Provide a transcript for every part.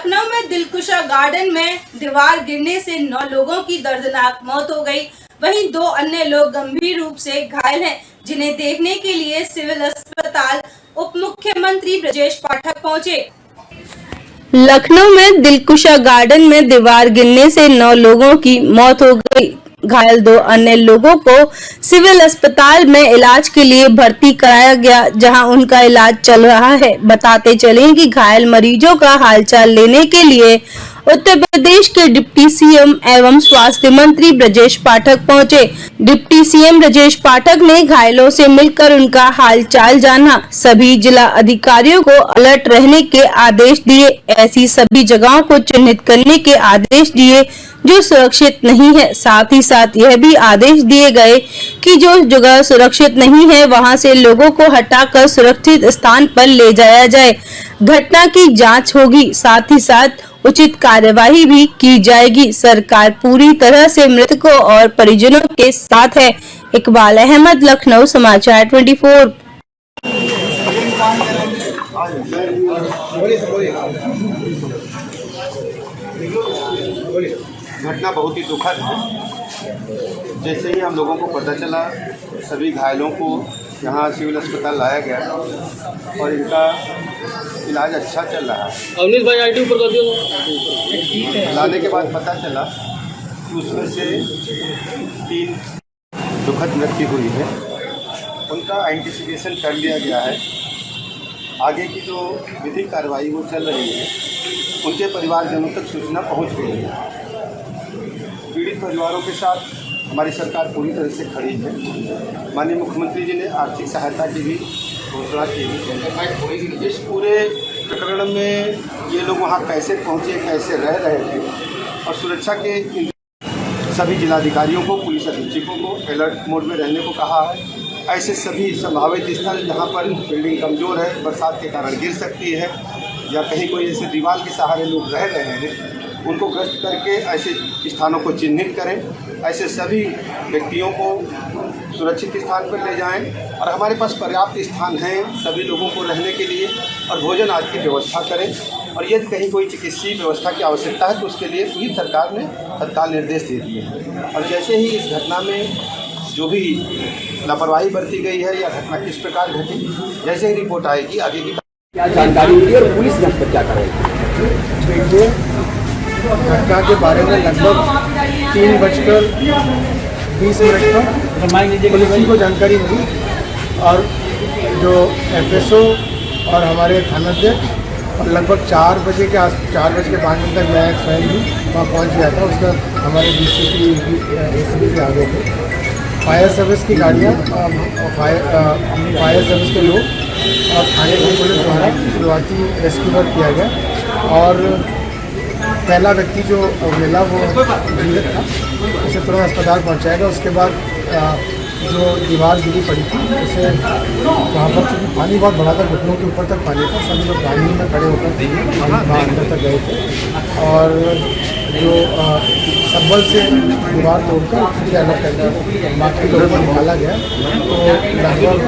लखनऊ में दिलकुशा गार्डन में दीवार गिरने से 9 लोगों की दर्दनाक मौत हो गई। वहीं 2 अन्य लोग गंभीर रूप से घायल हैं, जिन्हें देखने के लिए सिविल अस्पताल उप मुख्यमंत्री ब्रजेश पाठक पहुंचे। लखनऊ में दिलकुशा गार्डन में दीवार गिरने से 9 लोगों की मौत हो गई। घायल 2 अन्य लोगों को सिविल अस्पताल में इलाज के लिए भर्ती कराया गया, जहां उनका इलाज चल रहा है। बताते चलें कि घायल मरीजों का हालचाल लेने के लिए उत्तर प्रदेश के डिप्टी सीएम एवं स्वास्थ्य मंत्री ब्रजेश पाठक पहुंचे। डिप्टी सीएम ब्रजेश पाठक ने घायलों से मिलकर उनका हालचाल जाना। सभी जिला अधिकारियों को अलर्ट रहने के आदेश दिए। ऐसी सभी जगहों को चिन्हित करने के आदेश दिए जो सुरक्षित नहीं है। साथ ही साथ यह भी आदेश दिए गए कि जो जगह सुरक्षित नहीं है वहां से लोगों को हटाकर सुरक्षित स्थान पर ले जाया जाए। घटना की जांच होगी, साथ ही साथ उचित कार्यवाही भी की जाएगी। सरकार पूरी तरह से मृतकों और परिजनों के साथ है। इकबाल अहमद, लखनऊ समाचार 24। घटना बहुत ही दुखद है। जैसे ही हम लोगों को पता चला, सभी घायलों को यहाँ सिविल अस्पताल लाया गया और इनका इलाज अच्छा चल रहा है। अवनीश भाई आईटी ऊपर कर दियो। लाने के बाद पता चला कि उसमें से 3 दुखद मृत्यु हुई है। उनका आइडेंटिफिकेशन कर लिया गया है। आगे की जो विधिक कार्रवाई वो चल रही है। उनके परिवारजनों तक सूचना पहुँच गई है। पीड़ित परिवारों के साथ हमारी सरकार पूरी तरह से खड़ी है। माननीय मुख्यमंत्री जी ने आर्थिक सहायता की भी घोषणा की है। इस पूरे प्रकरण में ये लोग वहाँ कैसे पहुँचे, कैसे रह रहे थे और सुरक्षा के सभी जिलाधिकारियों को, पुलिस अधीक्षकों को अलर्ट मोड में रहने को कहा है। ऐसे सभी संभावित स्थल जहाँ पर बिल्डिंग कमज़ोर है, बरसात के कारण गिर सकती है या कहीं कोई ऐसे दीवार के सहारे लोग रह रहे हैं, उनको ग्रस्त करके ऐसे स्थानों को चिन्हित करें। ऐसे सभी व्यक्तियों को सुरक्षित स्थान पर ले जाएं और हमारे पास पर्याप्त स्थान हैं सभी लोगों को रहने के लिए और भोजन आदि की व्यवस्था करें। और यदि कहीं कोई चिकित्सीय व्यवस्था की आवश्यकता है तो उसके लिए भी सरकार ने तत्काल निर्देश दे दिए हैं। और जैसे ही इस घटना में जो भी लापरवाही बरती गई है या घटना किस प्रकार घटी, जैसे ही रिपोर्ट आएगी आगे की क्या जानकारी मिली और पुलिस जांच पर क्या करेगी? देखिए, घटना के बारे में लगभग 3:20 पर पुलिस को जानकारी मिली और जो एफएसओ और हमारे थानाध्यक्ष और लगभग 4 बजे के 5 मिनट तक मैं स्वयं भी वहाँ पहुँच गया था। उसका हमारे डीसीपी एसीपी भी आ गए थे। फायर सर्विस की गाड़ियाँ, फायर सर्विस के लोग और थाने की पुलिस द्वारा शुरुआती रेस्क्यू वर्क किया गया और पहला व्यक्ति जो मिला वो जीवित था, उसे तुरंत अस्पताल पहुंचाएगा। उसके बाद जो दीवार गिरी पड़ी थी उसे वहाँ पर चूँकि पानी बहुत बड़ा था, घुटनों के ऊपर तक पानी था, सभी लोग पानी में खड़े होकर वहाँ अंदर तक गए थे और जो संबल से दीवार तोड़कर उससे अलग करके बाकी लोगों को निकाला गया। तो लगभग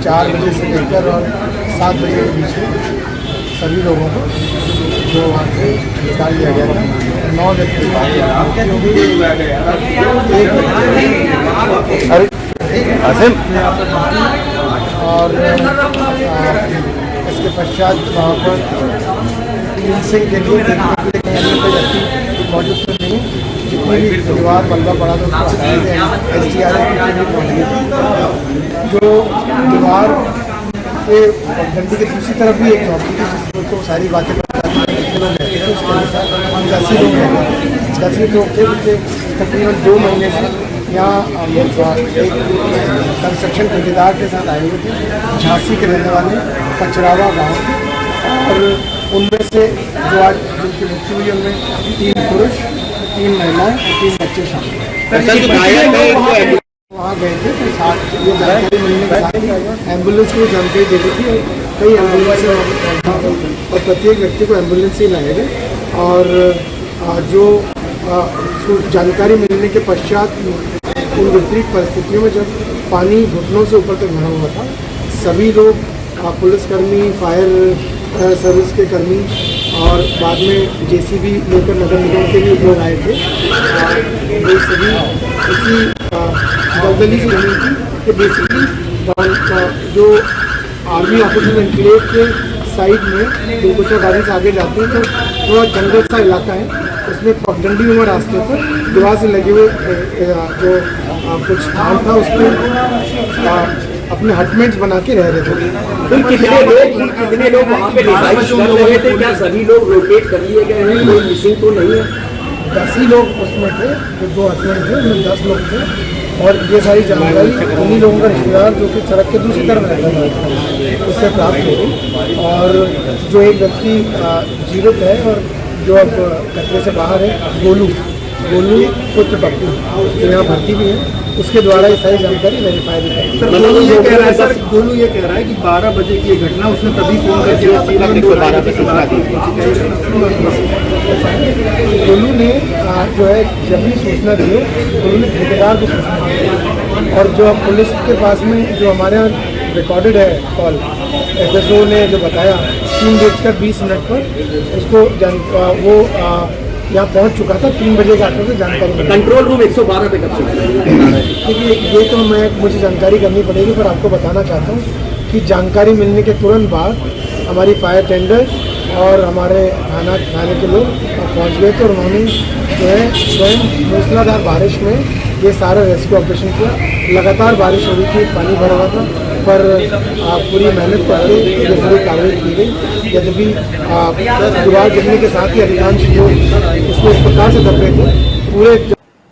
4 बजे से लेकर और 7 बजे के बीच में सभी लोगों को जो वहाँ से निकाल लिया गया था। 9 व्यक्ति और इसके पश्चात वहाँ पर क्लीनिंग के लिए देखने के लिए अन्य व्यक्ति मौजूद तो नहीं। जितनी भी दीवार मलबा पड़ा था उसको हटाया गया। SDRF की टीम पहुँच गई थी। जो दीवार के डंडी के दूसरी तरफ भी एक चौकी थी जिसको सारी बातें लोग रहते थे। उसके अनुसार 10 लोग रहते, 10 लोग थे जिससे तकरीबन 2 महीने से यहाँ एक कंस्ट्रक्शन ठेकेदार के साथ आए हुए थे, झांसी के रहने वाले कचरावा गाँव के। और उनमें से जो आज जिनकी मृत्यु हुई उनमें 3 पुरुष, 3 महिलाएं और 3 बच्चे शामिल। वहाँ गए थे तो साथ ये जानकारी मिलने के साथ एम्बुलेंस को जानकारी दे दी थी। कई एम्बुलेंस और प्रत्येक व्यक्ति को एम्बुलेंस ही लाए गए। और जो जानकारी मिलने के पश्चात उन विपरीत परिस्थितियों में जब पानी घुटनों से ऊपर तक भरा हुआ था, सभी लोग पुलिसकर्मी, फायर सर्विस के कर्मी और बाद में जेसीबी लेकर नगर निगम के भी लोग आए थे। वो सभी इसी दलदली से बनी थी कि बेसिकली जो आर्मी ऑफिसर्स एनक्लेव के साइड में दुर्गुचा गाड़ी से आगे जाते हैं तो थोड़ा जंगल सा इलाका है, उसमें पगडंडी में रास्ते पर दीवार से लगे हुए जो कुछ स्थान था उसमें अपने हटमेंट्स बना के रह रहे थे। कुल कितने लोग वहाँ पे रिहाइश कर रहे थे? क्या सभी लोग लोकेट कर लिए गए हैं? कोई मिसिंग तो नहीं है? 10 ही लोग उसमें थे, जो 2 हटमेंट थे उनमें 10 लोग थे। और ये सारी जानकारी उन्हीं लोगों का रिश्तेदार जो कि सड़क के दूसरी तरफ रहता था उससे प्राप्त हो गई। और जो एक व्यक्ति जीवित है और जो अब खतरे से बाहर है, गोलू पुत्र पप्पू, जो यहाँ भर्ती भी है, उसके द्वारा ये सारी जानकारी वेरीफाई भी करी। गोलू ये कह रहा है कि 12 बजे की घटना उसने तभी फोन करके गोलू ने जो है जब भी सूचना दी है, गोलू ने ठेकेदार को सूचना दी और जो पुलिस के पास में जो हमारे यहाँ रिकॉर्डेड है कॉल, FSO ने जो बताया 3:20 पर उसको वो यहाँ पहुँच चुका था। 3 बजे के आसपास से जानकारी मिली। कंट्रोल रूम 112 पे कब से? देखिए ये तो मुझे जानकारी करनी पड़ेगी, पर आपको बताना चाहता हूँ कि जानकारी मिलने के तुरंत बाद हमारी फायर टेंडर और हमारे थाने के लोग पहुँच गए थे और उन्होंने जो है स्वयं मूसलाधार बारिश में ये सारा रेस्क्यू ऑपरेशन किया। लगातार बारिश हो रही थी, पानी भरा हुआ था, पर पूरी मेहनत करके ये पूरी कार्रवाई की गई। यद्यपि दीवार गिरने के साथ ही अधिकांश लोग उसमें इस प्रकार से दबे थे, पूरे